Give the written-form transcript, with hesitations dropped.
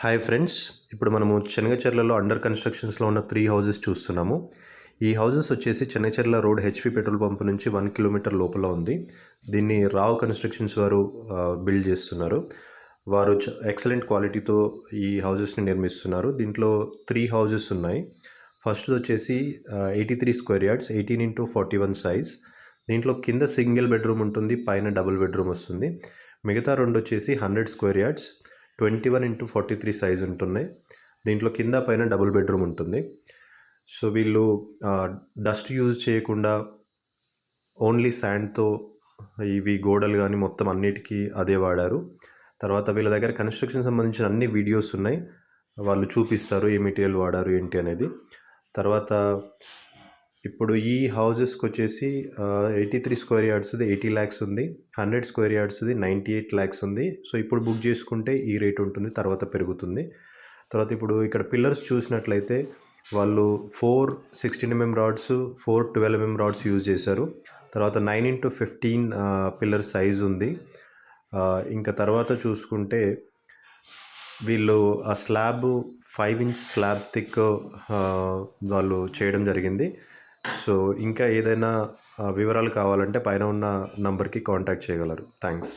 Hi friends, ఇప్పుడు మనము చెనగచెర్లలో under కన్స్ట్రక్షన్స్లో ఉన్న 3 హౌసెస్ చూస్తున్నాము. ఈ హౌసెస్ వచ్చేసి చెనగచెర్ల రోడ్ హెచ్పి పెట్రోల్ పంప్ నుంచి 1 కిలోమీటర్ లోపల ఉంది. దీన్ని రావ్ కన్స్ట్రక్షన్స్ వారు బిల్డ్ చేస్తున్నారు. వారు ఎక్సలెంట్ క్వాలిటీతో ఈ హౌసెస్ని నిర్మిస్తున్నారు. దీంట్లో 3 హౌసెస్ ఉన్నాయి. ఫస్ట్ వచ్చేసి 83 స్క్వేర్ యార్డ్స్ 18x41 సైజ్. దీంట్లో కింద సింగిల్ బెడ్రూమ్ ఉంటుంది, పైన డబుల్ బెడ్రూమ్ వస్తుంది. మిగతా రెండు వచ్చేసి 100 స్క్వేర్ యార్డ్స్ 21x43 సైజ్ ఉంటున్నాయి. దీంట్లో కింద పైన డబుల్ బెడ్రూమ్ ఉంటుంది. సో వీళ్ళు డస్ట్ యూజ్ చేయకుండా ఓన్లీ శాండ్తో ఇవి గోడలు కానీ మొత్తం అన్నిటికీ అదే వాడారు. తర్వాత వీళ్ళ దగ్గర కన్స్ట్రక్షన్ సంబంధించిన అన్ని వీడియోస్ ఉన్నాయి, వాళ్ళు చూపిస్తారు ఏ మెటీరియల్ వాడారు ఏంటి అనేది. తర్వాత ఇప్పుడు ఈ హౌజెస్కి వచ్చేసి 83 స్క్వేర్ యార్డ్స్ది 80 lakhs ఉంది, 100 స్క్వేర్ యార్డ్స్ది 98 lakhs ఉంది. సో ఇప్పుడు బుక్ చేసుకుంటే ఈ రేట్ ఉంటుంది, తర్వాత పెరుగుతుంది. తర్వాత ఇప్పుడు ఇక్కడ పిల్లర్స్ చూసినట్లయితే వాళ్ళు 4 16mm rods, 4 12mm rods use చేశారు. తర్వాత 9x15 పిల్లర్ సైజ్ ఉంది. ఇంకా తర్వాత చూసుకుంటే వీళ్ళు ఆ స్లాబ్ 5 inch స్లాబ్ థిక్ వాళ్ళు చేయడం జరిగింది. సో ఇంకా ఏదైనా వివరాలు కావాలంటే పైన ఉన్న నంబర్కి కాంటాక్ట్ చేయగలరు. థ్యాంక్స్.